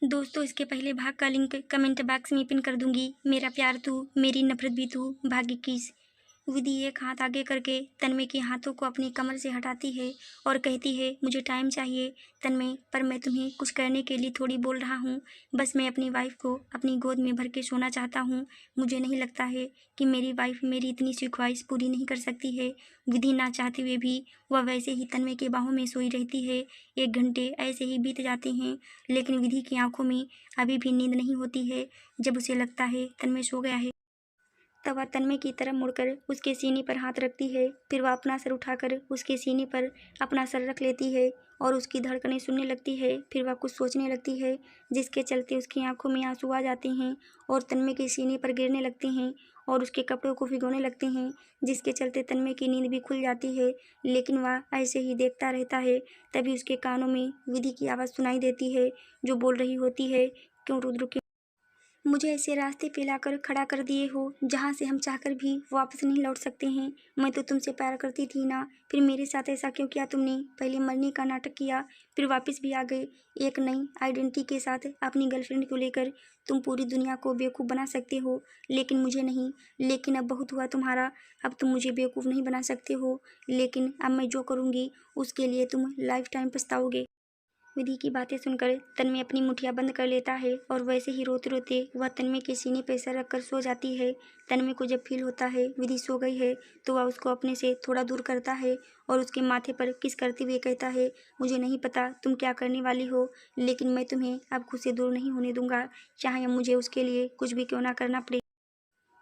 दोस्तों, इसके पहले भाग का लिंक कमेंट बॉक्स में पिन कर दूंगी। मेरा प्यार तू, मेरी नफरत भी तू, भाग्य किस। विधि एक हाथ आगे करके तन्मय के हाथों को अपनी कमर से हटाती है और कहती है, मुझे टाइम चाहिए तन्मय, पर मैं तुम्हें कुछ करने के लिए थोड़ी बोल रहा हूँ। बस मैं अपनी वाइफ को अपनी गोद में भर के सोना चाहता हूँ। मुझे नहीं लगता है कि मेरी वाइफ मेरी इतनी सी ख्वाहिश पूरी नहीं कर सकती है। विधि ना चाहते हुए भी वह वैसे ही तन्मय के बाहों में सोई रहती है। 1 घंटे ऐसे ही बीत जाते हैं, लेकिन विधि की आंखों में अभी भी नींद नहीं होती है। जब उसे लगता है तन्मय सो गया है, तब वह तन्मय की तरफ मुड़कर उसके सीने पर हाथ रखती है। फिर वह अपना सर उठाकर उसके सीने पर अपना सर रख लेती है और उसकी धड़कनें सुनने लगती है। फिर वह कुछ सोचने लगती है, जिसके चलते उसकी आंखों में आंसू आ जाते हैं और तन्मय के सीने पर गिरने लगते हैं और उसके कपड़ों को भिगोने लगते हैं, जिसके चलते तन्मय की नींद भी खुल जाती है। लेकिन वह ऐसे ही देखता रहता है। तभी उसके कानों में विधि की आवाज़ सुनाई देती है, जो बोल रही होती है, क्यों रुद्र, क्यों मुझे ऐसे रास्ते पे लाकर खड़ा कर दिए हो जहाँ से हम चाहकर भी वापस नहीं लौट सकते हैं। मैं तो तुमसे प्यार करती थी ना, फिर मेरे साथ ऐसा क्यों किया तुमने? पहले मरने का नाटक किया, फिर वापस भी आ गए एक नई आइडेंटिटी के साथ अपनी गर्लफ्रेंड को लेकर। तुम पूरी दुनिया को बेवकूफ़ बना सकते हो, लेकिन मुझे नहीं। लेकिन अब बहुत हुआ तुम्हारा, अब तुम मुझे बेवकूफ़ नहीं बना सकते हो। लेकिन अब मैं जो करूँगी उसके लिए तुम लाइफ टाइम पछताओगे। विधि की बातें सुनकर तन्मय अपनी मुठियाँ बंद कर लेता है और वैसे ही रोते रोते वह तन्मय के सीने पर सर रखकर सो जाती है। तन्मय को जब फील होता है विधि सो गई है, तो वह उसको अपने से थोड़ा दूर करता है और उसके माथे पर किस करते हुए कहता है, मुझे नहीं पता तुम क्या करने वाली हो, लेकिन मैं तुम्हें अब खुद से दूर नहीं होने दूंगा, चाहे अब मुझे उसके लिए कुछ भी क्यों ना करना पड़े।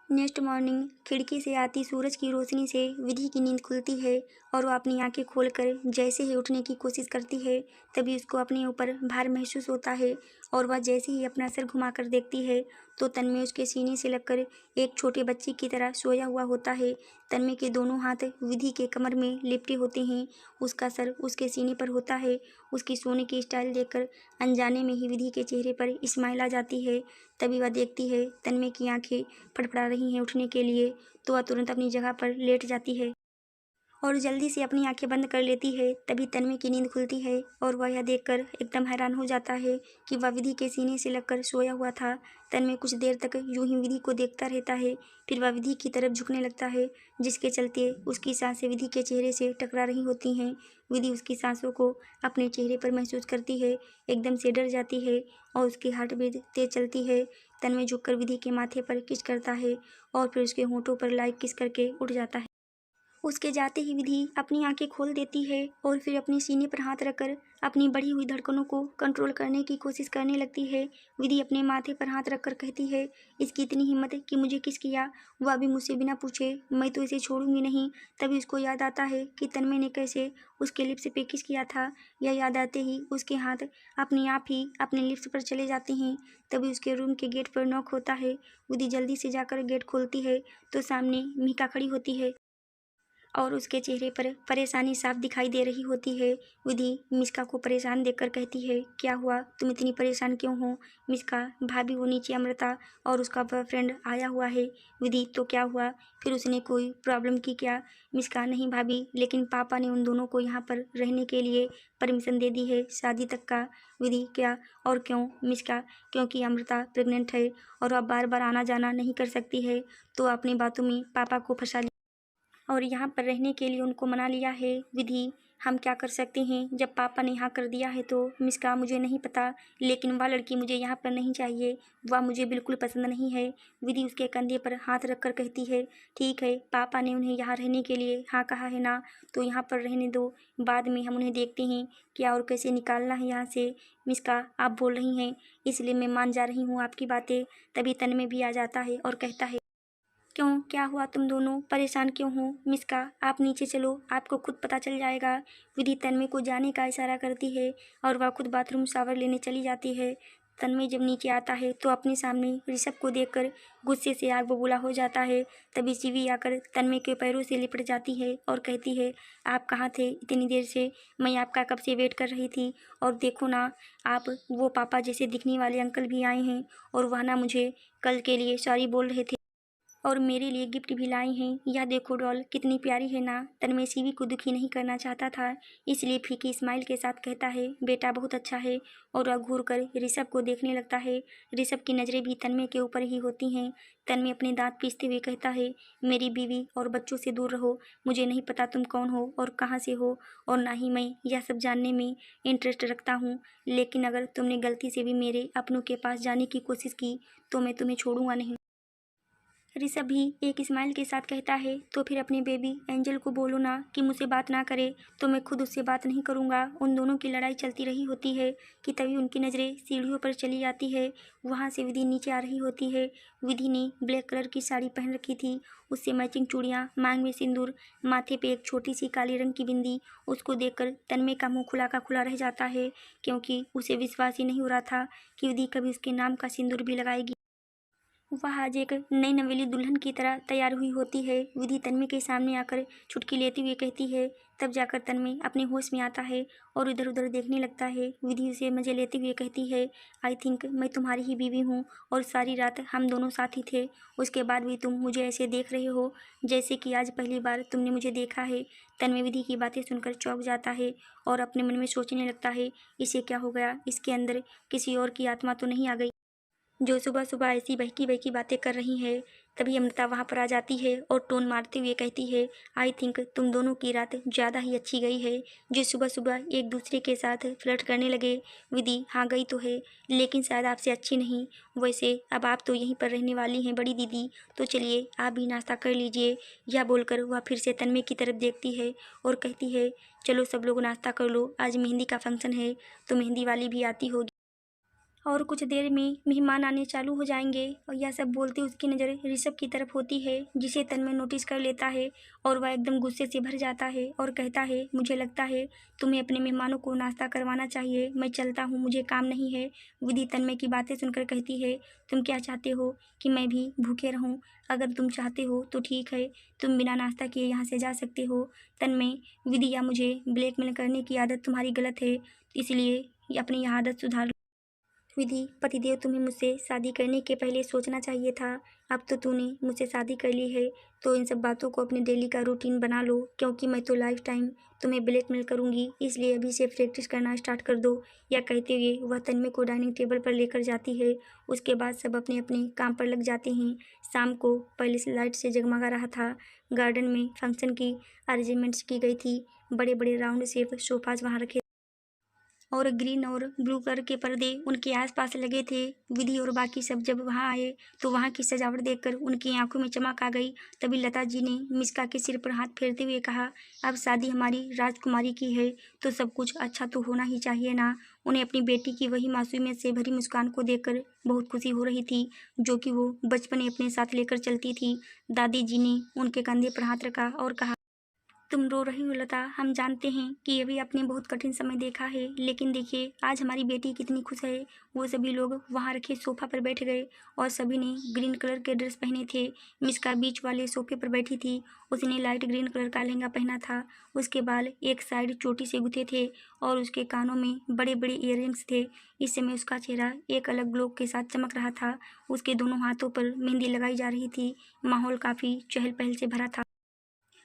नेक्स्ट मॉर्निंग खिड़की से आती सूरज की रोशनी से विधि की नींद खुलती है और वह अपनी आंखें खोलकर जैसे ही उठने की कोशिश करती है, तभी उसको अपने ऊपर भार महसूस होता है और वह जैसे ही अपना सर घुमाकर देखती है, तो तन्मय उसके सीने से लगकर एक छोटे बच्चे की तरह सोया हुआ होता है। तन्मय के दोनों हाथ विधि के कमर में लिपटे होते हैं, उसका सर उसके सीने पर होता है। उसकी सोने की स्टाइल देखकर अनजाने में ही विधि के चेहरे पर स्माइल आ जाती है। तभी वह देखती है तन्मय की आंखें फड़फड़ा रही हैं उठने के लिए, तो वह तुरंत अपनी जगह पर लेट जाती है और जल्दी से अपनी आंखें बंद कर लेती है। तभी तन्मय की नींद खुलती है और वह यह देखकर एकदम हैरान हो जाता है कि वह विधि के सीने से लगकर सोया हुआ था। तन्मय कुछ देर तक यूं ही विधि को देखता रहता है, फिर वह विधि की तरफ झुकने लगता है, जिसके चलते उसकी सांसें विधि के चेहरे से टकरा रही होती हैं। विधि उसकी सांसों को अपने चेहरे पर महसूस करती है, एकदम से डर जाती है और उसकी हार्ट बीट तेज चलती है। तन्मय झुककर विधि के माथे पर किस करता है और फिर उसके होंठों पर लाइक किस करके उठ जाता है। उसके जाते ही विधि अपनी आंखें खोल देती है और फिर अपने सीने पर हाथ रखकर अपनी बढ़ी हुई धड़कनों को कंट्रोल करने की कोशिश करने लगती है। विधि अपने माथे पर हाथ रखकर कहती है, इसकी इतनी हिम्मत कि मुझे किस किया, वह भी मुझसे बिना पूछे, मैं तो इसे छोड़ूंगी नहीं। तभी उसको याद आता है कि तन्मय ने कैसे उसके लिप्स पे किस किया था। यह याद आते ही उसके हाथ अपने आप ही अपने लिप्स पर चले जाते हैं। तभी उसके रूम के गेट पर नॉक होता है। विधि जल्दी से जाकर गेट खोलती है, तो सामने मीका खड़ी होती है और उसके चेहरे पर परेशानी साफ दिखाई दे रही होती है। विधि मिस्का को परेशान देखकर कहती है, क्या हुआ, तुम इतनी परेशान क्यों हो? मिस्का, भाभी वो नीचे अमृता और उसका बॉयफ्रेंड आया हुआ है। विधि, तो क्या हुआ, फिर उसने कोई प्रॉब्लम की क्या? मिस्का, नहीं भाभी, लेकिन पापा ने उन दोनों को यहाँ पर रहने के लिए परमिशन दे दी है, शादी तक का। विधि, क्या और क्यों? मिस्का, क्योंकि अमृता प्रेग्नेंट है और अब बार बार आना जाना नहीं कर सकती है, तो अपनी बातों में पापा को फंसा और यहाँ पर रहने के लिए उनको मना लिया है। विधि, हम क्या कर सकते हैं जब पापा ने हाँ कर दिया है तो? मिस्का, मुझे नहीं पता, लेकिन वह लड़की मुझे यहाँ पर नहीं चाहिए, वह मुझे बिल्कुल पसंद नहीं है। विधि उसके कंधे पर हाथ रखकर कहती है, ठीक है, पापा ने उन्हें यहाँ रहने के लिए हाँ कहा है ना, तो यहाँ पर रहने दो, बाद में हम उन्हें देखते हैं क्या और कैसे निकालना है यहाँ से। मिस्का, आप बोल रही हैं इसलिए मैं मान जा रही हूँ आपकी बातें। तभी तन्मय भी आ जाता है और कहता है, क्यों, क्या हुआ, तुम दोनों परेशान क्यों हो? मिस्का, आप नीचे चलो, आपको खुद पता चल जाएगा। विधि तन्मय को जाने का इशारा करती है और वह खुद बाथरूम शावर लेने चली जाती है। तन्मय जब नीचे आता है तो अपने सामने ऋषभ को देखकर गुस्से से आग बबूला हो जाता है। तभी शिवी आकर तन्मय के पैरों से लिपट जाती है और कहती है, आप कहाँ थे इतनी देर से? मैं आपका कब से वेट कर रही थी, और देखो ना, आप वो पापा जैसे दिखने वाले अंकल भी आए हैं और वह ना मुझे कल के लिए सॉरी बोल रहे थे और मेरे लिए गिफ्ट भी लाई हैं। यह देखो डॉल कितनी प्यारी है ना। तन्मय शिवी को दुखी नहीं करना चाहता था, इसलिए फीकी स्माइल के साथ कहता है, बेटा बहुत अच्छा है। और वह घूर कर ऋषभ को देखने लगता है। ऋषभ की नज़रें भी तन्मय के ऊपर ही होती हैं। तन्मय अपने दांत पीसते हुए कहता है, मेरी बीवी और बच्चों से दूर रहो। मुझे नहीं पता तुम कौन हो और कहाँ से हो, और ना ही मैं यह सब जानने में इंटरेस्ट रखता हूँ। लेकिन अगर तुमने गलती से भी मेरे अपनों के पास जाने की कोशिश की तो मैं तुम्हें छोड़ूंगा नहीं। ऋषभ भी एक स्माइल के साथ कहता है, तो फिर अपने बेबी एंजल को बोलो ना कि मुझसे बात ना करे, तो मैं खुद उससे बात नहीं करूँगा। उन दोनों की लड़ाई चलती रही होती है कि तभी उनकी नज़रें सीढ़ियों पर चली जाती है। वहाँ से विधि नीचे आ रही होती है। विधि ने ब्लैक कलर की साड़ी पहन रखी थी, उससे मैचिंग चूड़ियाँ, मांग में सिंदूर, माथे पे एक छोटी सी काले रंग की बिंदी। उसको देखकर तन्मय का मुँह खुला का खुला रह जाता है, क्योंकि उसे विश्वास ही नहीं हो रहा था कि विधि कभी उसके नाम का सिंदूर भी लगाएगी। वह आज एक नई नवेली दुल्हन की तरह तैयार हुई होती है। विधि तन्मय के सामने आकर चुटकी लेते हुए कहती है। तब जाकर तन्मय अपने होश में आता है और इधर उधर देखने लगता है। विधि उसे मजे लेते हुए कहती है, आई थिंक मैं तुम्हारी ही बीवी हूँ और सारी रात हम दोनों साथ ही थे। उसके बाद भी तुम मुझे ऐसे देख रहे हो जैसे कि आज पहली बार तुमने मुझे देखा है। तन्मय विधि की बातें सुनकर चौंक जाता है और अपने मन में सोचने लगता है, इसे क्या हो गया, इसके अंदर किसी और की आत्मा तो नहीं आ गई जो सुबह सुबह ऐसी बहकी बहकी बातें कर रही है। तभी अमृता वहाँ पर आ जाती है और टोन मारते हुए कहती है, आई थिंक तुम दोनों की रात ज़्यादा ही अच्छी गई है, जो सुबह सुबह एक दूसरे के साथ फ्लर्ट करने लगे। विधि, हाँ गई तो है, लेकिन शायद आपसे अच्छी नहीं। वैसे अब आप तो यहीं पर रहने वाली हैं बड़ी दीदी, तो चलिए आप भी नाश्ता कर लीजिए। यह बोलकर वह फिर से तन्मय की तरफ देखती है और कहती है, चलो सब लोग नाश्ता कर लो, आज मेहंदी का फंक्शन है तो मेहंदी वाली भी आती होगी और कुछ देर में मेहमान आने चालू हो जाएंगे। और यह सब बोलते उसकी नज़र ऋषभ की तरफ होती है, जिसे तन्मय नोटिस कर लेता है और वह एकदम गुस्से से भर जाता है और कहता है, मुझे लगता है तुम्हें अपने मेहमानों को नाश्ता करवाना चाहिए, मैं चलता हूँ, मुझे काम नहीं है। विधि तन्मय की बातें सुनकर कहती है, तुम क्या चाहते हो कि मैं भी भूखे रहूँ? अगर तुम चाहते हो तो ठीक है, तुम बिना नाश्ता किए यहाँ से जा सकते हो। तन्मय, विधि या मुझे ब्लैकमेल करने की आदत तुम्हारी गलत है, इसलिए अपनी यह आदत सुधार। विधि, पतिदेव, तुम्हें मुझसे शादी करने के पहले सोचना चाहिए था। अब तो तूने मुझसे शादी कर ली है तो इन सब बातों को अपने डेली का रूटीन बना लो, क्योंकि मैं तो लाइफ टाइम तुम्हें ब्लैकमेल करूंगी, इसलिए अभी से प्रैक्टिस करना स्टार्ट कर दो। या कहते हुए वह तन्मय को डाइनिंग टेबल पर लेकर जाती है। उसके बाद सब अपने अपने काम पर लग जाते हैं। शाम को पैलेस लाइट से जगमगा रहा था। गार्डन में फंक्शन की अरेंजमेंट्स की गई थी। बड़े बड़े राउंड शेप सोफाज वहाँ रखे और ग्रीन और ब्लू कलर के पर्दे उनके आसपास लगे थे। विधि और बाकी सब जब वहां आए तो वहां की सजावट देखकर उनकी आंखों में चमक आ गई। तभी लता जी ने मिस्का के सिर पर हाथ फेरते हुए कहा, अब शादी हमारी राजकुमारी की है तो सब कुछ अच्छा तो होना ही चाहिए ना। उन्हें अपनी बेटी की वही मासूमियत से भरी मुस्कान को देखकर बहुत खुशी हो रही थी, जो कि वो बचपन में अपने साथ लेकर चलती थी। दादी जी ने उनके कंधे पर हाथ रखा और कहा, तुम रो रही हो लता, हम जानते हैं कि अभी आपने बहुत कठिन समय देखा है, लेकिन देखिए आज हमारी बेटी कितनी खुश है। वो सभी लोग वहाँ रखे सोफा पर बैठ गए और सभी ने ग्रीन कलर के ड्रेस पहने थे। मिस्का बीच वाले सोफे पर बैठी थी। उसने लाइट ग्रीन कलर का लहंगा पहना था। उसके बाल एक साइड चोटी से गुथे थे और उसके कानों में बड़े बड़े ईयररिंग्स थे। इस समय उसका चेहरा एक अलग ग्लो के साथ चमक रहा था। उसके दोनों हाथों पर मेहंदी लगाई जा रही थी। माहौल काफ़ी चहल पहल से भरा था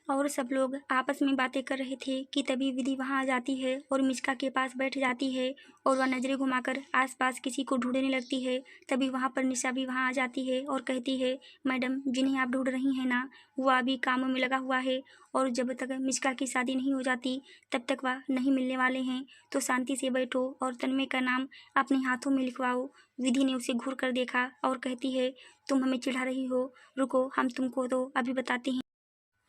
और सब लोग आपस में बातें कर रहे थे कि तभी विधि वहां आ जाती है और मिष्का के पास बैठ जाती है और वह नज़रें घुमाकर आसपास किसी को ढूंढने लगती है। तभी वहां पर निशा भी वहां आ जाती है और कहती है, मैडम जिन्हें आप ढूंढ रही हैं ना, वो अभी कामों में लगा हुआ है और जब तक मिष्का की शादी नहीं हो जाती तब तक वह नहीं मिलने वाले हैं, तो शांति से बैठो और तन्मय का नाम अपने हाथों में लिखवाओ। विधि ने उसे घूर कर देखा और कहती है, तुम हमें चिढ़ा रही हो, रुको हम तुमको तो अभी बताते हैं।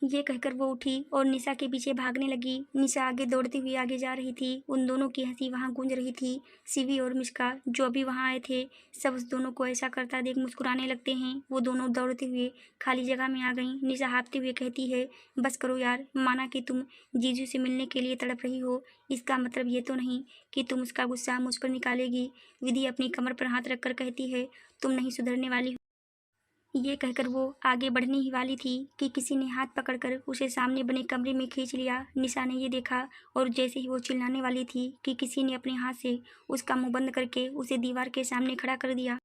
ये कहकर वो उठी और निशा के पीछे भागने लगी। निशा आगे दौड़ती हुई आगे जा रही थी। उन दोनों की हंसी वहां गूंज रही थी। शिवी और मिष्का जो अभी वहां आए थे, सब उस दोनों को ऐसा करता देख मुस्कुराने लगते हैं। वो दोनों दौड़ते हुए खाली जगह में आ गईं। निशा हाँफते हुए कहती है, बस करो यार, माना कि तुम जीजू से मिलने के लिए तड़प रही हो, इसका मतलब ये तो नहीं कि तुम उसका गुस्सा मुझ पर निकालेगी। विधि अपनी कमर पर हाथ रखकर कहती है, तुम नहीं सुधरने वाली हो। ये कहकर वो आगे बढ़ने ही वाली थी कि किसी ने हाथ पकड़कर उसे सामने बने कमरे में खींच लिया। निशा ने ये देखा और जैसे ही वो चिल्लाने वाली थी कि किसी ने अपने हाथ से उसका मुंह बंद करके उसे दीवार के सामने खड़ा कर दिया।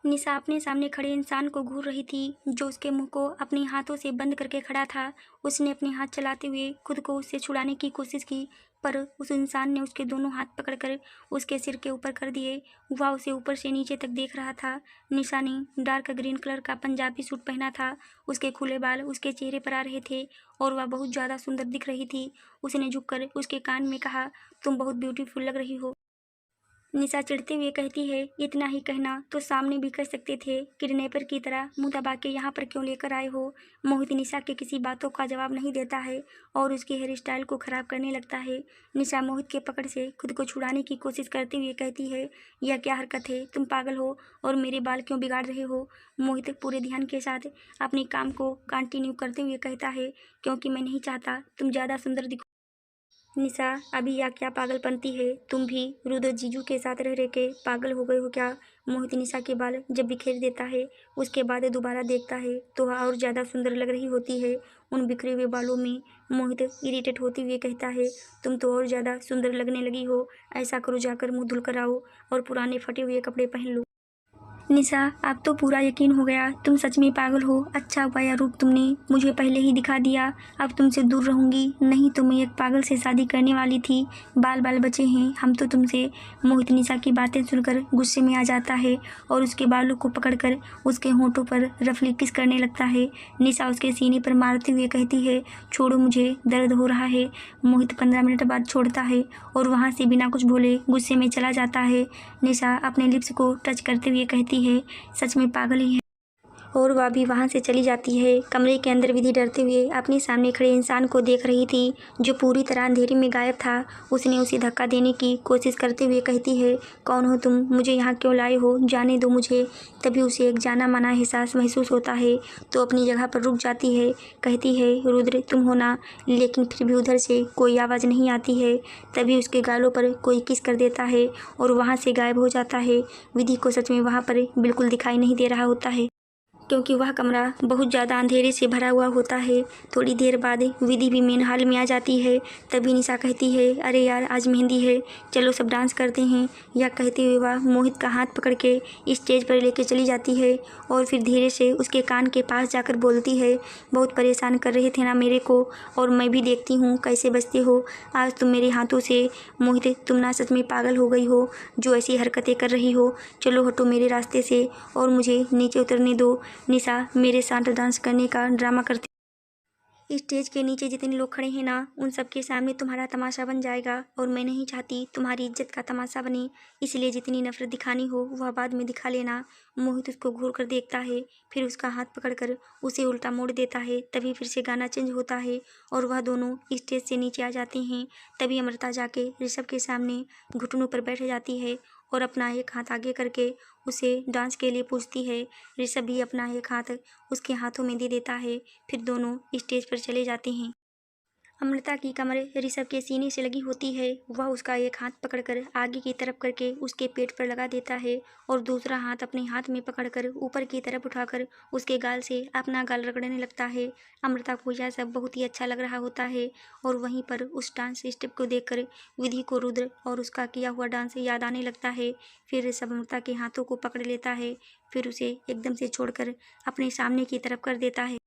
निशा अपने सामने खड़े इंसान को घूर रही थी, जो उसके मुंह को अपने हाथों से बंद करके खड़ा था। उसने अपने हाथ चलाते हुए खुद को उससे छुड़ाने की कोशिश की, पर उस इंसान ने उसके दोनों हाथ पकड़कर उसके सिर के ऊपर कर दिए। वह उसे ऊपर से नीचे तक देख रहा था। निशा ने डार्क ग्रीन कलर का पंजाबी सूट पहना था। उसके खुले बाल उसके चेहरे पर आ रहे थे और वह बहुत ज़्यादा सुंदर दिख रही थी। उसने झुककर उसके कान में कहा, तुम बहुत ब्यूटीफुल लग रही हो। निशा चिढ़ते हुए कहती है, इतना ही कहना तो सामने भी कह सकते थे, किडनैपर की तरह मुंह दबा के यहाँ पर क्यों लेकर आए हो। मोहित निशा के किसी बातों का जवाब नहीं देता है और उसके हेयर स्टाइल को खराब करने लगता है। निशा मोहित के पकड़ से खुद को छुड़ाने की कोशिश करते हुए कहती है, यह क्या हरकत है, तुम पागल हो और मेरे बाल क्यों बिगाड़ रहे हो। मोहित पूरे ध्यान के साथ अपने काम को कंटिन्यू करते हुए कहता है, क्योंकि मैं नहीं चाहता तुम ज़्यादा सुंदर दिखो। निशा, अभी यह क्या पागलपंती है, तुम भी रुद्र जीजू के साथ रह रह के पागल हो गए हो क्या। मोहित निशा के बाल जब बिखेर देता है उसके बाद दोबारा देखता है तो वह और ज़्यादा सुंदर लग रही होती है। उन बिखरे हुए बालों में मोहित इरिटेट होते हुए कहता है, तुम तो और ज़्यादा सुंदर लगने लगी हो। ऐसा करो, जाकर मुँह धुल कर आओ और पुराने फटे हुए कपड़े पहन लो। निशा, अब तो पूरा यकीन हो गया तुम सच में पागल हो। अच्छा हुआ यह रूप तुमने मुझे पहले ही दिखा दिया। अब तुमसे दूर रहूंगी, नहीं तो मैं एक पागल से शादी करने वाली थी। बाल बाल बचे हैं हम तो तुमसे। मोहित निशा की बातें सुनकर गुस्से में आ जाता है और उसके बालों को पकड़कर उसके होंठों पर रफली किस करने लगता है। निशा उसके सीने पर मारते हुए कहती है, छोड़ो मुझे, दर्द हो रहा है। मोहित 15 मिनट बाद छोड़ता है और वहाँ से बिना कुछ बोले गुस्से में चला जाता है। निशा अपने लिप्स को टच करते हुए कहती है, सच में पागल ही है। और वह भी वहाँ से चली जाती है। कमरे के अंदर विधि डरते हुए अपने सामने खड़े इंसान को देख रही थी, जो पूरी तरह अंधेरे में गायब था। उसने उसे धक्का देने की कोशिश करते हुए कहती है, कौन हो तुम, मुझे यहाँ क्यों लाए हो, जाने दो मुझे। तभी उसे एक जाना माना एहसास महसूस होता है तो अपनी जगह पर रुक जाती है। कहती है, रुद्र तुम हो ना। लेकिन फिर भी उधर से कोई आवाज़ नहीं आती है। तभी उसके गालों पर कोई किस कर देता है और वहाँ से गायब हो जाता है। विधि को सच में वहाँ पर बिल्कुल दिखाई नहीं दे रहा होता है, क्योंकि वह कमरा बहुत ज़्यादा अंधेरे से भरा हुआ होता है। थोड़ी देर बाद विधि भी मेन हॉल में आ जाती है। तभी निशा कहती है, अरे यार आज मेहंदी है, चलो सब डांस करते हैं। यह कहते हुए वह मोहित का हाथ पकड़ के स्टेज पर लेके चली जाती है और फिर धीरे से उसके कान के पास जाकर बोलती है, बहुत परेशान कर रहे थे ना मेरे को, और मैं भी देखती हूँ कैसे बचते हो आज तुम मेरे हाथों से। मोहित तुम ना सच में पागल हो गई हो जो ऐसी हरकतें कर रही हो। चलो हटो मेरे रास्ते से और मुझे नीचे उतरने दो। निशा मेरे साथ डांस करने का ड्रामा करती, स्टेज के नीचे जितने लोग खड़े हैं ना, उन सबके सामने तुम्हारा तमाशा बन जाएगा और मैं नहीं चाहती तुम्हारी इज्जत का तमाशा बने, इसलिए जितनी नफरत दिखानी हो वह बाद में दिखा लेना। मोहित उसको घूर कर देखता है, फिर उसका हाथ पकड़कर उसे उल्टा मोड़ देता है। तभी फिर से गाना चेंज होता है और वह दोनों स्टेज से नीचे आ जाते हैं। तभी अमृता जाके ऋषभ के सामने घुटनों पर बैठ जाती है और अपना एक हाथ आगे करके उसे डांस के लिए पूछती है। ऋषभ भी अपना एक हाथ उसके हाथों में दे देता है। फिर दोनों स्टेज पर चले जाते हैं। अमृता की कमर ऋषभ के सीने से लगी होती है। वह उसका एक हाथ पकड़कर आगे की तरफ करके उसके पेट पर लगा देता है और दूसरा हाथ अपने हाथ में पकड़कर ऊपर की तरफ उठाकर उसके गाल से अपना गाल रगड़ने लगता है। अमृता को यह सब बहुत ही अच्छा लग रहा होता है और वहीं पर उस डांस स्टेप को देखकर विधि को रुद्र और उसका किया हुआ डांस याद आने लगता है। फिर ऋषभ अमृता के हाथों को पकड़ लेता है, फिर उसे एकदम से छोड़कर अपने सामने की तरफ कर देता है,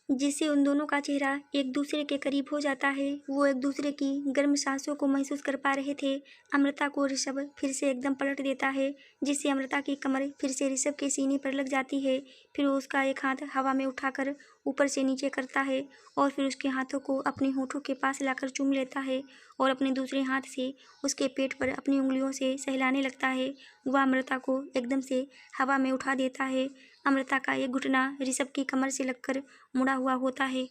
जिससे उन दोनों का चेहरा एक दूसरे के करीब हो जाता है। वो एक दूसरे की गर्म सांसों को महसूस कर पा रहे थे। अमृता को ऋषभ फिर से एकदम पलट देता है, जिससे अमृता की कमर फिर से ऋषभ के सीने पर लग जाती है। फिर वो उसका एक हाथ हवा में उठाकर ऊपर से नीचे करता है और फिर उसके हाथों को अपने होठों के पास लाकर चूम लेता है और अपने दूसरे हाथ से उसके पेट पर अपनी उंगलियों से सहलाने लगता है। वह अमृता को एकदम से हवा में उठा देता है। अमृता का एक घुटना ऋषभ की कमर से लगकर मुड़ा हुआ होता है।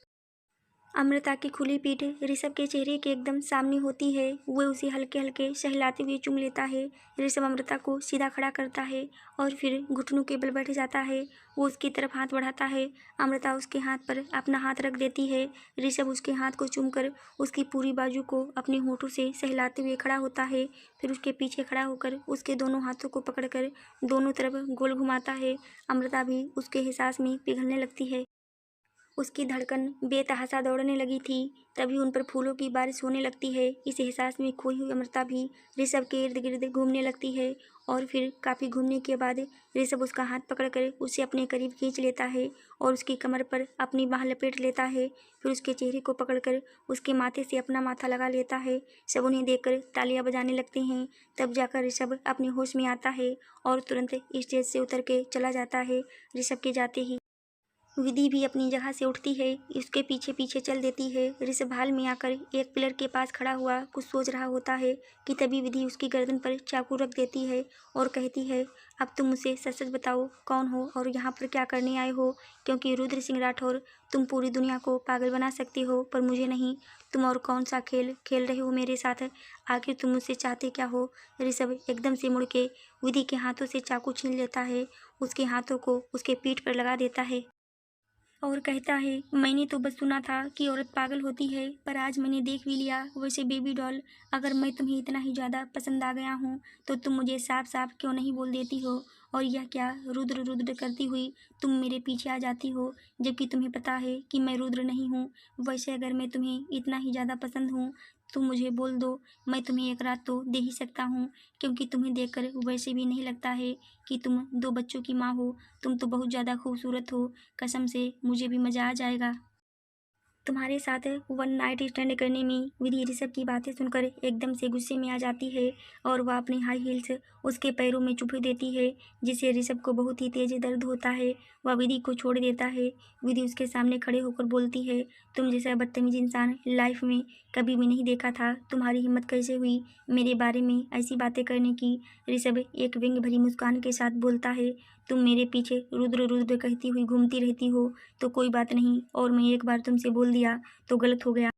अमृता की खुली पीठ ऋषभ के चेहरे के एकदम सामने होती है। वह उसे हल्के हल्के सहलाते हुए चूम लेता है। ऋषभ अमृता को सीधा खड़ा करता है और फिर घुटनों के बल बैठ जाता है। वो उसकी तरफ हाथ बढ़ाता है। अमृता उसके हाथ पर अपना हाथ रख देती है। ऋषभ उसके हाथ को चूमकर उसकी पूरी बाजू को अपने होठों से सहलाते हुए खड़ा होता है। फिर उसके पीछे खड़ा होकर उसके दोनों हाथों को पकड़कर दोनों तरफ गोल घुमाता है। अमृता भी उसके एहसास में पिघलने लगती है। उसकी धड़कन बेतहाशा दौड़ने लगी थी। तभी उन पर फूलों की बारिश होने लगती है। इस एहसास में खोई हुई अमृता भी ऋषभ के इर्द गिर्द घूमने लगती है और फिर काफ़ी घूमने के बाद ऋषभ उसका हाथ पकड़कर उसे अपने करीब खींच लेता है और उसकी कमर पर अपनी बाँह लपेट लेता है। फिर उसके चेहरे को पकड़कर उसके माथे से अपना माथा लगा लेता है। सब उन्हें देखकर तालियां बजाने लगते हैं। तब जाकर ऋषभ अपने होश में आता है और तुरंत स्टेज से उतर के चला जाता है। ऋषभ के जाते ही विधि भी अपनी जगह से उठती है, उसके पीछे पीछे चल देती है। ऋषभ हाल में आकर एक पिलर के पास खड़ा हुआ कुछ सोच रहा होता है कि तभी विधि उसकी गर्दन पर चाकू रख देती है और कहती है, अब तुम मुझसे सच सच बताओ कौन हो और यहाँ पर क्या करने आए हो, क्योंकि रुद्र सिंह राठौर तुम पूरी दुनिया को पागल बना सकती हो पर मुझे नहीं। तुम और कौन सा खेल खेल रहे हो मेरे साथ, आखिर तुम मुझसे चाहते क्या हो। ऋषभ एकदम से मुड़ के विधि के हाथों से चाकू छीन लेता है, उसके हाथों को उसके पीठ पर लगा देता है और कहता है, मैंने तो बस सुना था कि औरत पागल होती है, पर आज मैंने देख भी लिया। वैसे बेबी डॉल, अगर मैं तुम्हें इतना ही ज़्यादा पसंद आ गया हूँ तो तुम मुझे साफ साफ क्यों नहीं बोल देती हो। और यह क्या रुद्र रुद्र करती हुई तुम मेरे पीछे आ जाती हो, जबकि तुम्हें पता है कि मैं रुद्र नहीं हूँ। वैसे अगर मैं तुम्हें इतना ही ज़्यादा पसंद हूँ तो मुझे बोल दो, मैं तुम्हें एक रात तो दे ही सकता हूँ, क्योंकि तुम्हें देखकर वैसे भी नहीं लगता है कि तुम 2 बच्चों की माँ हो। तुम तो बहुत ज़्यादा खूबसूरत हो, कसम से मुझे भी मज़ा आ जाएगा तुम्हारे साथ वन नाइट स्टैंड करने में। विधि ऋषभ की बातें सुनकर एकदम से गुस्से में आ जाती है और वह अपनी हाई हील्स उसके पैरों में चुभा देती है, जिससे ऋषभ को बहुत ही तेज दर्द होता है। वह विधि को छोड़ देता है। विधि उसके सामने खड़े होकर बोलती है, तुम जैसा बदतमीज इंसान लाइफ में कभी भी नहीं देखा था। तुम्हारी हिम्मत कैसे हुई मेरे बारे में ऐसी बातें करने की। ऋषभ एक व्यंग भरी मुस्कान के साथ बोलता है, तुम मेरे पीछे रुद्र रुद्र कहती हुई घूमती रहती हो तो कोई बात नहीं, और मैं एक बार तुमसे बोल दिया तो गलत हो गया।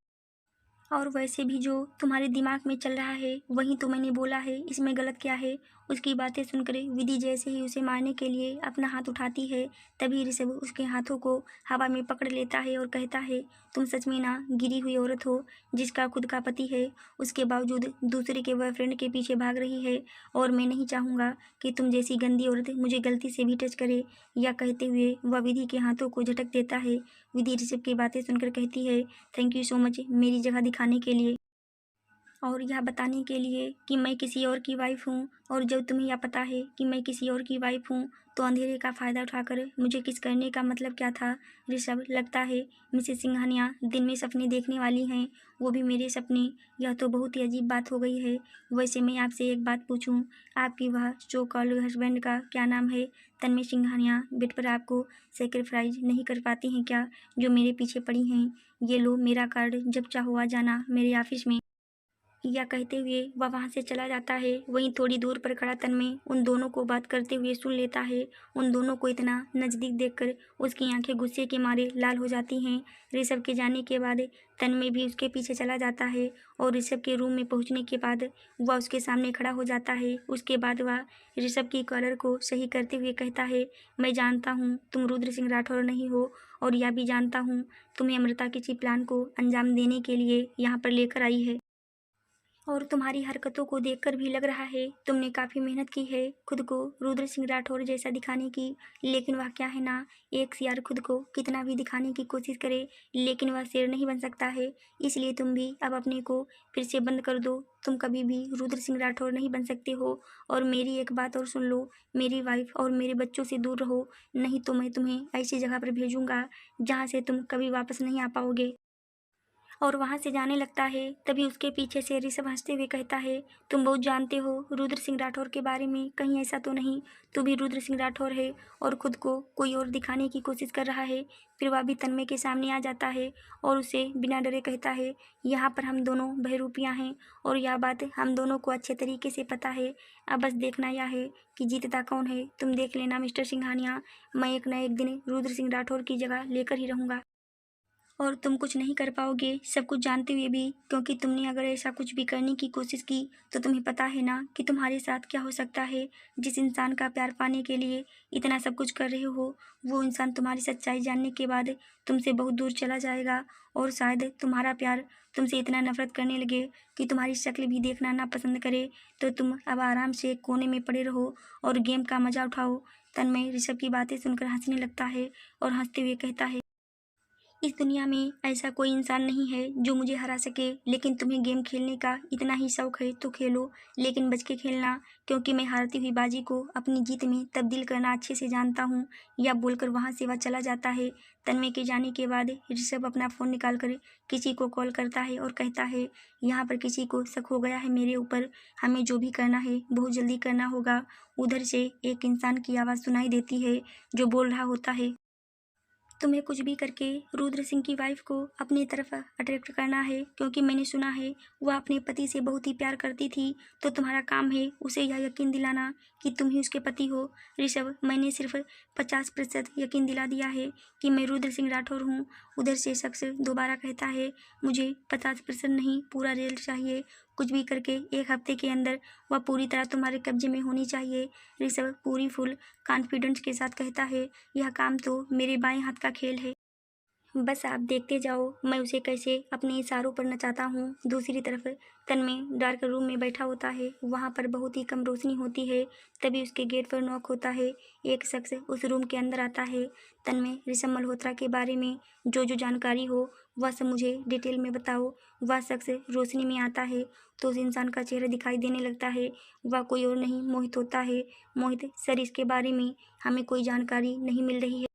और वैसे भी जो तुम्हारे दिमाग में चल रहा है वही तो मैंने बोला है, इसमें गलत क्या है। उसकी बातें सुनकर विधि जैसे ही उसे मारने के लिए अपना हाथ उठाती है, तभी ऋषभ उसके हाथों को हवा में पकड़ लेता है और कहता है, तुम सच में ना गिरी हुई औरत हो, जिसका खुद का पति है उसके बावजूद दूसरे के बॉयफ्रेंड के पीछे भाग रही है, और मैं नहीं चाहूँगा कि तुम जैसी गंदी औरत मुझे गलती से भी टच करे। या कहते हुए वह विधि के हाथों को झटक देता है। विधि ऋषभ की बातें सुनकर कहती है, थैंक यू सो मच मेरी जगह दिखाने के लिए और यह बताने के लिए कि मैं किसी और की वाइफ हूँ। और जब तुम्हें यह पता है कि मैं किसी और की वाइफ हूँ तो अंधेरे का फ़ायदा उठाकर मुझे किस करने का मतलब क्या था। ऋषभ, लगता है मिसेस सिंघानिया दिन में सपने देखने वाली हैं, वो भी मेरे सपने। यह तो बहुत ही अजीब बात हो गई है। वैसे मैं आपसे एक बात पूछूं, आपकी वह सो कॉल्ड हस्बैंड का क्या नाम है। तन्मय सिंघानिया बेड पर आपको सेक्रीफाइस नहीं कर पाती हैं क्या, जो मेरे पीछे पड़ी हैं। ये लो मेरा कार्ड, जब चाहो आ जाना मेरे ऑफिस में। या कहते हुए वह वहाँ से चला जाता है। वहीं थोड़ी दूर पर खड़ा तन्मय उन दोनों को बात करते हुए सुन लेता है। उन दोनों को इतना नज़दीक देखकर उसकी आंखें गुस्से के मारे लाल हो जाती हैं। ऋषभ के जाने के बाद तन्मय भी उसके पीछे चला जाता है और ऋषभ के रूम में पहुँचने के बाद वह उसके सामने खड़ा हो जाता है। उसके बाद वह ऋषभ की कॉलर को सही करते हुए कहता है, मैं जानता हूँ तुम रुद्र सिंह राठौर नहीं हो, और यह भी जानता हूँ तुम्हें अमृता किसी प्लान को अंजाम देने के लिए यहाँ पर लेकर आई है। और तुम्हारी हरकतों को देखकर भी लग रहा है तुमने काफ़ी मेहनत की है खुद को रुद्र सिंह राठौर जैसा दिखाने की। लेकिन वह क्या है ना, एक सियार खुद को कितना भी दिखाने की कोशिश करे लेकिन वह शेर नहीं बन सकता है। इसलिए तुम भी अब अपने को फिर से बंद कर दो। तुम कभी भी रुद्र सिंह राठौर नहीं बन सकते हो। और मेरी एक बात और सुन लो, मेरी वाइफ और मेरे बच्चों से दूर रहो, नहीं तो मैं तुम्हें ऐसी जगह पर भेजूंगा जहाँ से तुम कभी वापस नहीं आ पाओगे। और वहाँ से जाने लगता है। तभी उसके पीछे से ऋषभ हंसते हुए कहता है, तुम बहुत जानते हो रुद्र सिंह राठौर के बारे में, कहीं ऐसा तो नहीं तू भी रुद्र सिंह राठौर है और खुद को कोई और दिखाने की कोशिश कर रहा है। फिर वह भी तन्मय के सामने आ जाता है और उसे बिना डरे कहता है, यहाँ पर हम दोनों बहरूपियाँ हैं और यह बात हम दोनों को अच्छे तरीके से पता है। अब बस देखना यह है कि जीतता कौन है। तुम देख लेना मिस्टर सिंघानिया, मैं एक न एक दिन रुद्र सिंह राठौर की जगह लेकर ही रहूँगा। और तुम कुछ नहीं कर पाओगे सब कुछ जानते हुए भी, क्योंकि तुमने अगर ऐसा कुछ भी करने की कोशिश की तो तुम्हें पता है ना कि तुम्हारे साथ क्या हो सकता है। जिस इंसान का प्यार पाने के लिए इतना सब कुछ कर रहे हो, वो इंसान तुम्हारी सच्चाई जानने के बाद तुमसे बहुत दूर चला जाएगा और शायद तुम्हारा प्यार तुमसे इतना नफरत करने लगे कि तुम्हारी शक्ल भी देखना ना पसंद करे। तो तुम अब आराम से एक कोने में पड़े रहो और गेम का मजा उठाओ। तन्मय ऋषभ की बातें सुनकर हंसने लगता है और हंसते हुए कहता है, इस दुनिया में ऐसा कोई इंसान नहीं है जो मुझे हरा सके, लेकिन तुम्हें गेम खेलने का इतना ही शौक है तो खेलो, लेकिन बच के खेलना, क्योंकि मैं हारती हुई बाजी को अपनी जीत में तब्दील करना अच्छे से जानता हूँ। यह बोलकर वहाँ से वह चला जाता है। तन्मय के जाने के बाद ऋषभ अपना फ़ोन निकाल कर किसी को कॉल करता है और कहता है, यहाँ पर किसी को शक हो गया है मेरे ऊपर, हमें जो भी करना है बहुत जल्दी करना होगा। उधर से एक इंसान की आवाज़ सुनाई देती है जो बोल रहा होता है, तुम्हें कुछ भी करके रुद्र सिंह की वाइफ को अपनी तरफ अट्रैक्ट करना है, क्योंकि मैंने सुना है वह अपने पति से बहुत ही प्यार करती थी, तो तुम्हारा काम है उसे यह यकीन दिलाना कि तुम ही उसके पति हो। ऋषभ, मैंने सिर्फ 50% यकीन दिला दिया है कि मैं रुद्र सिंह राठौर हूँ। उधर से शख्स दोबारा कहता है, मुझे 50% नहीं, पूरा रिजल्ट चाहिए। कुछ भी करके 1 हफ्ते के अंदर वह पूरी तरह तुम्हारे कब्जे में होनी चाहिए। ऋषभ पूरी फुल कॉन्फिडेंस के साथ कहता है, यह काम तो मेरे बाएं हाथ का खेल है, बस आप देखते जाओ मैं उसे कैसे अपने इशारों पर नचाता हूँ। दूसरी तरफ तन्मय डार्क रूम में बैठा होता है, वहाँ पर बहुत ही कम रोशनी होती है। तभी उसके गेट पर नॉक होता है। एक शख्स उस रूम के अंदर आता है। तन्मय, ऋषभ मल्होत्रा के बारे में जो जो जानकारी हो वह सब मुझे डिटेल में बताओ। वह शख्स रोशनी में आता है तो उस इंसान का चेहरा दिखाई देने लगता है। वह कोई और नहीं, मोहित होता है। मोहित सर, इसके बारे में हमें कोई जानकारी नहीं मिल रही है,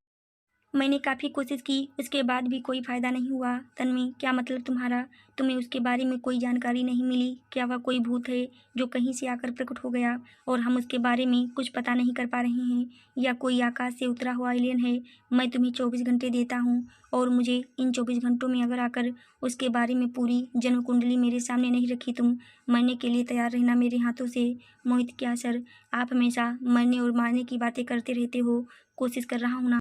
मैंने काफ़ी कोशिश की, उसके बाद भी कोई फ़ायदा नहीं हुआ। तन्वी, क्या मतलब तुम्हारा? तुम्हें उसके बारे में कोई जानकारी नहीं मिली? क्या वह कोई भूत है जो कहीं से आकर प्रकट हो गया और हम उसके बारे में कुछ पता नहीं कर पा रहे हैं, या कोई आकाश से उतरा हुआ एलियन है? मैं तुम्हें 24 घंटे देता हूँ और मुझे इन 24 घंटों में अगर आकर उसके बारे में पूरी जन्म कुंडली मेरे सामने नहीं रखी तुम, मरने के लिए तैयार रहना मेरे हाथों से। मोहित, क्या सर, आप हमेशा मरने और मारने की बातें करते रहते हो। कोशिश कर रहा हूँ ना,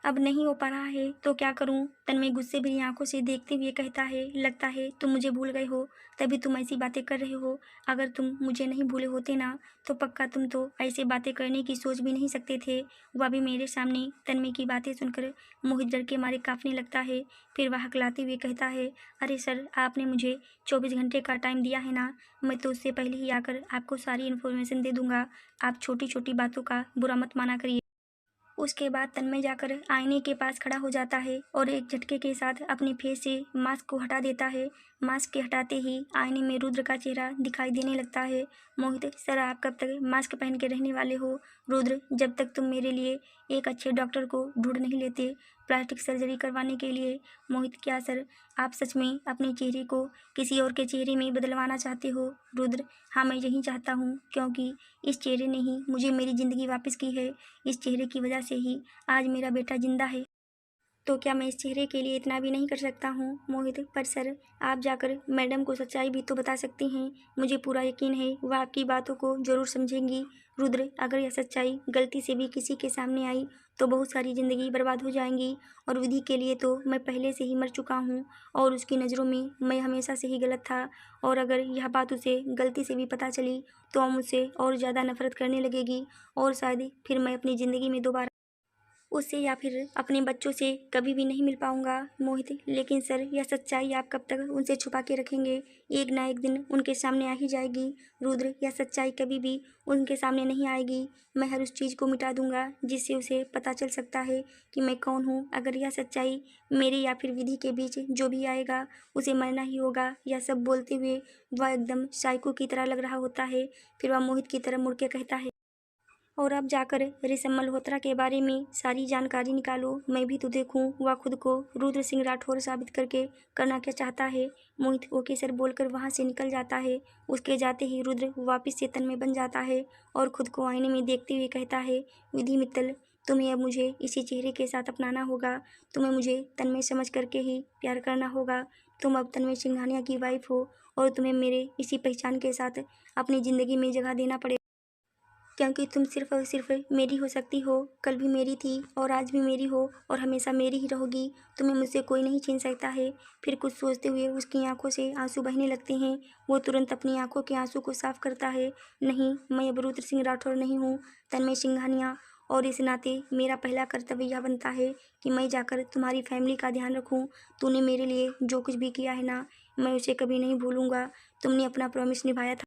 अब नहीं हो पा रहा है तो क्या करूं? तन्मय गुस्से भरी आंखों से देखते हुए कहता है, लगता है तुम मुझे भूल गए हो, तभी तुम ऐसी बातें कर रहे हो। अगर तुम मुझे नहीं भूले होते ना, तो पक्का तुम तो ऐसे बातें करने की सोच भी नहीं सकते थे, वह भी मेरे सामने। तन्मय की बातें सुनकर मोहित डर के मारे कांपने लगता है। फिर वह हकलाते हुए कहता है, अरे सर, आपने मुझे 24 घंटे का टाइम दिया है ना, मैं तो उससे पहले ही आकर आपको सारी इन्फॉर्मेशन दे दूंगा। आप छोटी छोटी बातों का बुरा मत माना करिए। उसके बाद तन्मय जाकर आईने के पास खड़ा हो जाता है और एक झटके के साथ अपने फेस से मास्क को हटा देता है। मास्क के हटाते ही आईने में रुद्र का चेहरा दिखाई देने लगता है। मोहित, सर, आप कब तक मास्क पहन के रहने वाले हो? रुद्र, जब तक तुम मेरे लिए एक अच्छे डॉक्टर को ढूंढ नहीं लेते प्लास्टिक सर्जरी करवाने के लिए। मोहित, क्या सर, आप सच में अपने चेहरे को किसी और के चेहरे में बदलवाना चाहते हो? रुद्र, हाँ, मैं यही चाहता हूँ, क्योंकि इस चेहरे ने ही मुझे मेरी ज़िंदगी वापस की है। इस चेहरे की वजह से ही आज मेरा बेटा जिंदा है। तो क्या मैं इस चेहरे के लिए इतना भी नहीं कर सकता हूँ? मोहित, पर सर, आप जाकर मैडम को सच्चाई भी तो बता सकती हैं। मुझे पूरा यकीन है वह आपकी बातों को ज़रूर समझेंगी। रुद्र, अगर यह सच्चाई गलती से भी किसी के सामने आई तो बहुत सारी ज़िंदगी बर्बाद हो जाएंगी, और विधि के लिए तो मैं पहले से ही मर चुका हूँ, और उसकी नज़रों में मैं हमेशा से ही गलत था। और अगर यह बात उसे गलती से भी पता चली तो वह मुझसे और ज़्यादा नफरत करने लगेगी, और शायद फिर मैं अपनी ज़िंदगी में दोबारा उससे या फिर अपने बच्चों से कभी भी नहीं मिल पाऊंगा। मोहित, लेकिन सर, यह सच्चाई आप कब तक उनसे छुपा के रखेंगे? एक ना एक दिन उनके सामने आ ही जाएगी। रुद्र, यह सच्चाई कभी भी उनके सामने नहीं आएगी। मैं हर उस चीज़ को मिटा दूंगा जिससे उसे पता चल सकता है कि मैं कौन हूँ। अगर यह सच्चाई मेरे या फिर विधि के बीच जो भी आएगा उसे मरना ही होगा। यह सब बोलते हुए वह एकदम साइको की तरह लग रहा होता है। फिर वह मोहित की तरफ मुड़ के कहता है, और अब जाकर ऋषभ मल्होत्रा के बारे में सारी जानकारी निकालो। मैं भी तो देखूं वह खुद को रुद्र सिंह राठौर साबित करके करना क्या चाहता है। मोहित ओके सर बोलकर वहां से निकल जाता है। उसके जाते ही रुद्र वापस से तन्मय बन जाता है और खुद को आईने में देखते हुए कहता है, विधि मित्तल, तुम्हें अब मुझे इसी चेहरे के साथ अपनाना होगा। तुम्हें मुझे तन्मय समझ करके ही प्यार करना होगा। तुम अब तन्मय सिंघानिया की वाइफ हो और तुम्हें मेरे इसी पहचान के साथ अपनी ज़िंदगी में जगह देना पड़ेगा, क्योंकि तुम सिर्फ और सिर्फ मेरी हो सकती हो। कल भी मेरी थी और आज भी मेरी हो और हमेशा मेरी ही रहोगी। तुम्हें मुझसे कोई नहीं छीन सकता है। फिर कुछ सोचते हुए उसकी आंखों से आंसू बहने लगते हैं। वो तुरंत अपनी आंखों के आंसू को साफ करता है। नहीं, मैं अब रुद्र सिंह राठौर नहीं हूँ, तन्मय सिंघानिया, और इस नाते मेरा पहला कर्तव्य यह बनता है कि मैं जाकर तुम्हारी फैमिली का ध्यान रखूँ। तूने मेरे लिए जो कुछ भी किया है ना, मैं उसे कभी नहीं भूलूंगा। तुमने अपना प्रॉमिस निभाया था।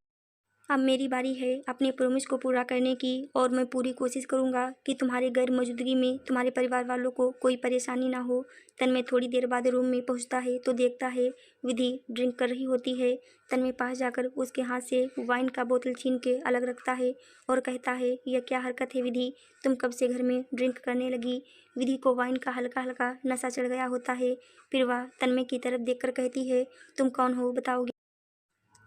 अब मेरी बारी है अपने प्रॉमिस को पूरा करने की और मैं पूरी कोशिश करूँगा कि तुम्हारे गैर मौजूदगी में तुम्हारे परिवार वालों को कोई परेशानी ना हो। तन्मय थोड़ी देर बाद रूम में पहुँचता है तो देखता है विधि ड्रिंक कर रही होती है। तन्मय पास जाकर उसके हाथ से वाइन का बोतल छीन के अलग रखता है और कहता है, यह क्या हरकत है विधि, तुम कब से घर में ड्रिंक करने लगी। विधि को वाइन का हल्का हल्का नशा चढ़ गया होता है। फिर वह तन्मय की तरफ देखकर कहती है, तुम कौन हो बताओगे।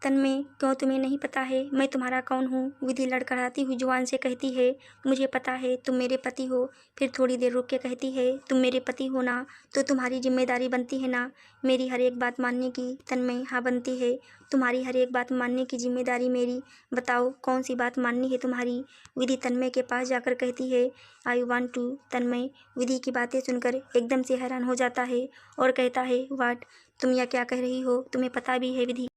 तन्मय, क्यों तुम्हें नहीं पता है मैं तुम्हारा कौन हूँ। विधि लड़खड़ाती हुई जुबान से कहती है, मुझे पता है तुम मेरे पति हो। फिर थोड़ी देर रुक के कहती है, तुम मेरे पति हो ना, तो तुम्हारी जिम्मेदारी बनती है ना मेरी हर एक बात मानने की। तन्मय, हाँ बनती है, तुम्हारी हर एक बात मानने की जिम्मेदारी मेरी। बताओ कौन सी बात माननी है तुम्हारी। विधि तन्मय के पास जाकर कहती है, आई वांट टू। तन्मय विधि की बातें सुनकर एकदम से हैरान हो जाता है और कहता है, वाट, तुम यह क्या कह रही हो, तुम्हें पता भी है विधि।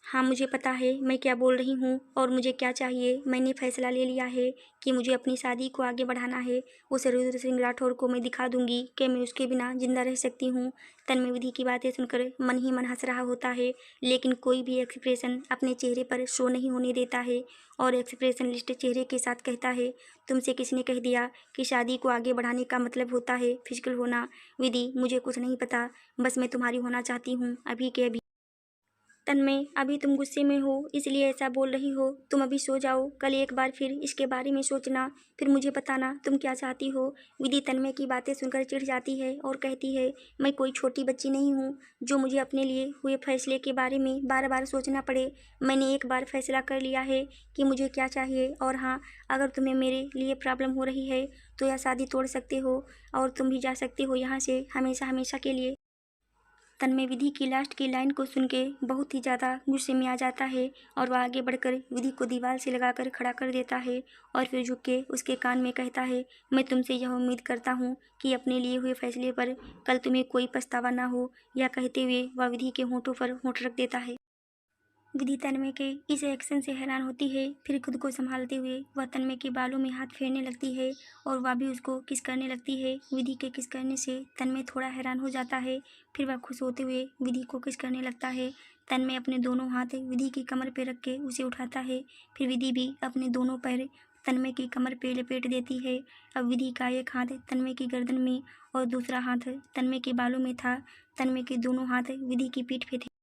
हाँ मुझे पता है मैं क्या बोल रही हूँ और मुझे क्या चाहिए। मैंने फैसला ले लिया है कि मुझे अपनी शादी को आगे बढ़ाना है। उस रुद्र सिंह राठौर को मैं दिखा दूंगी कि मैं उसके बिना जिंदा रह सकती हूँ। तन्मय विधि की बातें सुनकर मन ही मन हंस रहा होता है, लेकिन कोई भी एक्सप्रेशन अपने चेहरे पर शो नहीं होने देता है और एक्सप्रेशन लिस्ट चेहरे के साथ कहता है, तुमसे किसने कह दिया कि शादी को आगे बढ़ाने का मतलब होता है फिजिकल होना। विधि, मुझे कुछ नहीं पता, बस मैं तुम्हारी होना चाहती हूँ अभी के अभी। तन्मय, अभी तुम गुस्से में हो इसलिए ऐसा बोल रही हो। तुम अभी सो जाओ, कल एक बार फिर इसके बारे में सोचना, फिर मुझे बताना तुम क्या चाहती हो। विधि तन्मय की बातें सुनकर चिढ़ जाती है और कहती है, मैं कोई छोटी बच्ची नहीं हूँ जो मुझे अपने लिए हुए फैसले के बारे में बार बार सोचना पड़े। मैंने एक बार फैसला कर लिया है कि मुझे क्या चाहिए। और हाँ, अगर तुम्हें मेरे लिए प्रॉब्लम हो रही है तो यह शादी तोड़ सकते हो और तुम भी जा सकते हो यहाँ से हमेशा हमेशा के लिए। तन्मय विधि की लास्ट की लाइन को सुन के बहुत ही ज़्यादा गुस्से में आ जाता है और वह आगे बढ़कर विधि को दीवार से लगाकर खड़ा कर देता है और फिर झुक के उसके कान में कहता है, मैं तुमसे यह उम्मीद करता हूँ कि अपने लिए हुए फैसले पर कल तुम्हें कोई पछतावा ना हो। यह कहते हुए वह विधि के होंठों पर होंठ रख देता है। विधि तन्मय के इस एक्शन से हैरान होती है। फिर खुद को संभालते हुए वह तन्मय के बालों में हाथ फेरने लगती है और वह भी उसको किस करने लगती है। विधि के किस करने से तन्मय थोड़ा हैरान हो जाता है। फिर वह खुश होते हुए विधि को किस करने लगता है। तन्मय अपने दोनों हाथ विधि की कमर पर रख के उसे उठाता है। फिर विधि भी अपने दोनों पैर तन्मय की कमर पे लपेट देती है। अब विधि का एक हाथ तन्मय की गर्दन में और दूसरा हाथ तन्मय के बालों में था। तन्मय के दोनों हाथ विधि की पीठ पे थे।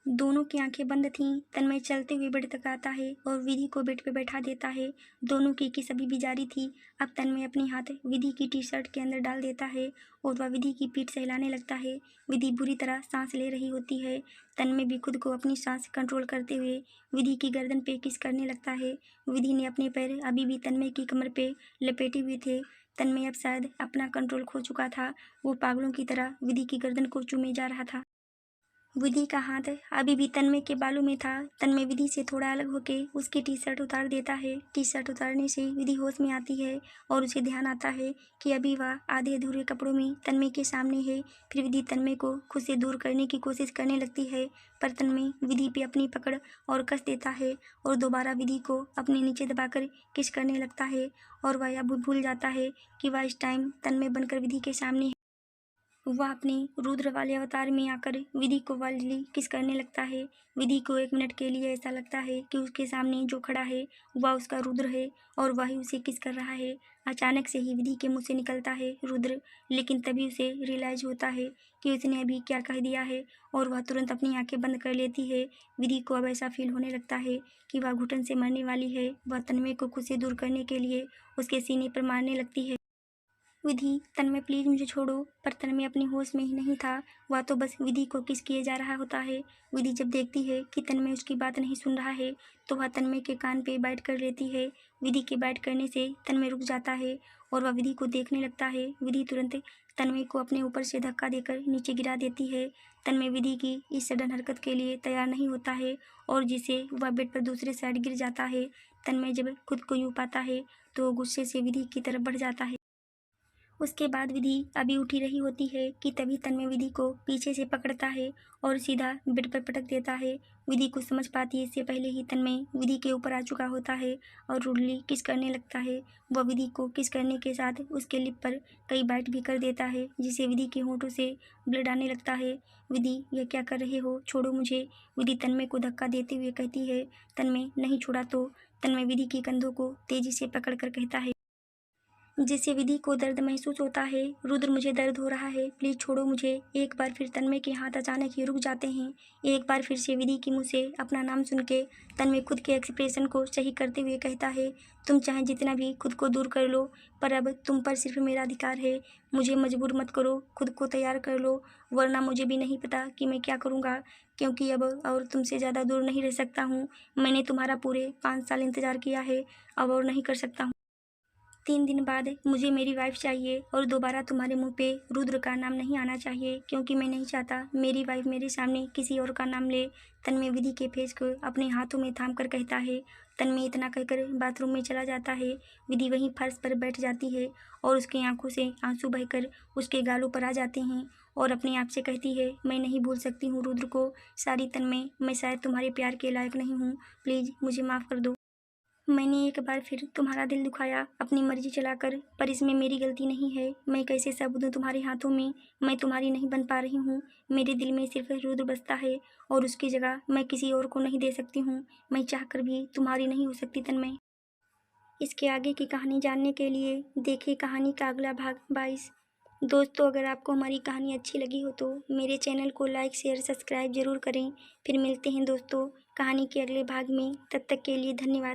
दोनों की आंखें बंद थीं। तन्मय चलते हुए बेड तक आता है और विधि को बेड पे बैठा देता है। दोनों की किस अभी भी जारी थी। अब तन्मय अपनी हाथ विधि की टी शर्ट के अंदर डाल देता है और वह विधि की पीठ सहलाने लगता है। विधि बुरी तरह सांस ले रही होती है। तन्मय भी खुद को अपनी सांस कंट्रोल करते हुए विधि की गर्दन पे किस करने लगता है। विधि ने अपने पैर अभी भी तन्मय की कमर पे लपेटे हुए थे। तन्मय अब शायद अपना कंट्रोल खो चुका था। वो पागलों की तरह विधि की गर्दन को चूमे जा रहा था। विधि का हाथ अभी भी तन्मय के बालों में था। तन्मय विधि से थोड़ा अलग होके उसकी टी शर्ट उतार देता है। टी शर्ट उतारने से विधि होश में आती है और उसे ध्यान आता है कि अभी वह आधे अधूरे कपड़ों में तन्मय के सामने है। फिर विधि तन्मय को खुद से दूर करने की कोशिश करने लगती है, पर तन्मय विधि पे अपनी पकड़ और कस देता है और दोबारा विधि को अपने नीचे दबाकर किस करने लगता है और वह यह भूल जाता है कि वह इस टाइम तन्मय बनकर विधि के सामने है। वह अपने रुद्र वाले अवतार में आकर विधि को वाइल्डली किस करने लगता है। विधि को एक मिनट के लिए ऐसा लगता है कि उसके सामने जो खड़ा है वह उसका रुद्र है और वही उसे किस कर रहा है। अचानक से ही विधि के मुंह से निकलता है रुद्र, लेकिन तभी उसे रियलाइज होता है कि उसने अभी क्या कह दिया है और वह तुरंत अपनी आंखें बंद कर लेती है। विधि को अब ऐसा फील होने लगता है कि वह घुटन से मरने वाली है। वह तन्मय को खुद से दूर करने के लिए उसके सीने पर मारने लगती है। विधि, तन्मय प्लीज मुझे छोड़ो, पर तन्मय अपने होश में ही नहीं था। वह तो बस विधि को किस किए जा रहा होता है। विधि जब देखती है कि तन्मय उसकी बात नहीं सुन रहा है तो वह तन्मय के कान पे बाइट कर लेती है। विधि के बाइट करने से तन्मय रुक जाता है और वह विधि को देखने लगता है। विधि तुरंत तन्मय को अपने ऊपर से धक्का देकर नीचे गिरा देती है। तन्मय विधि की इस सडन हरकत के लिए तैयार नहीं होता है और जिसे वह बेड पर दूसरे साइड गिर जाता है। तन्मय जब खुद को यूँ पाता है तो गुस्से से विधि की तरफ बढ़ जाता है उसके बाद विधि अभी उठी रही होती है कि तभी तन्मय विधि को पीछे से पकड़ता है और सीधा बेड पर पटक देता है। विधि कुछ समझ पाती है इससे पहले ही तन्मय विधि के ऊपर आ चुका होता है और रूडली किस करने लगता है। वह विधि को किस करने के साथ उसके लिप पर कई बाइट भी कर देता है, जिससे विधि के होंठों से ब्लड आने लगता है। विधि, यह क्या कर रहे हो, छोड़ो मुझे। विधि तन्मय को धक्का देते हुए कहती है। तन्मय नहीं छोड़ा तो तन्मय विधि के कंधों को तेजी से पकड़कर कहता है, जिससे विधि को दर्द महसूस होता है। रुद्र, मुझे दर्द हो रहा है, प्लीज छोड़ो मुझे। एक बार फिर तन्मय के हाथ अचानक ही रुक जाते हैं। एक बार फिर से विधि के मुंह से अपना नाम सुन के तन्मय खुद के एक्सप्रेशन को सही करते हुए कहता है, तुम चाहे जितना भी खुद को दूर कर लो, पर अब तुम पर सिर्फ मेरा अधिकार है। मुझे मजबूर मत करो, खुद को तैयार कर लो, वरना मुझे भी नहीं पता कि मैं क्या करूँगा, क्योंकि अब और तुमसे ज़्यादा दूर नहीं रह सकता हूँ। मैंने तुम्हारा पूरे 5 साल इंतज़ार किया है, अब और नहीं कर सकता हूँ। 3 दिन बाद मुझे मेरी वाइफ चाहिए और दोबारा तुम्हारे मुंह पे रुद्र का नाम नहीं आना चाहिए, क्योंकि मैं नहीं चाहता मेरी वाइफ मेरे सामने किसी और का नाम ले। तन्मय विधि के फेस को अपने हाथों में थाम कर कहता है। तन्मय इतना कहकर बाथरूम में चला जाता है। विधि वहीं फर्श पर बैठ जाती है और उसकी आंखों से आंसू बहकर उसके गालों पर आ जाते हैं और अपने आप से कहती है, मैं नहीं भूल सकती हूँ रुद्र को। सारी तन्मय, मैं शायद तुम्हारे प्यार के लायक नहीं हूँ, प्लीज़ मुझे माफ़ कर दो। मैंने एक बार फिर तुम्हारा दिल दुखाया अपनी मर्जी चलाकर, पर इसमें मेरी गलती नहीं है। मैं कैसे सब दूँ तुम्हारे हाथों में, मैं तुम्हारी नहीं बन पा रही हूँ। मेरे दिल में सिर्फ रुद्र बसता है और उसकी जगह मैं किसी और को नहीं दे सकती हूँ। मैं चाहकर भी तुम्हारी नहीं हो सकती तन्मय। इसके आगे की कहानी जानने के लिए देखिए कहानी का अगला भाग 22। दोस्तों, अगर आपको हमारी कहानी अच्छी लगी हो तो मेरे चैनल को लाइक शेयर सब्सक्राइब ज़रूर करें। फिर मिलते हैं दोस्तों कहानी के अगले भाग में, तब तक के लिए धन्यवाद।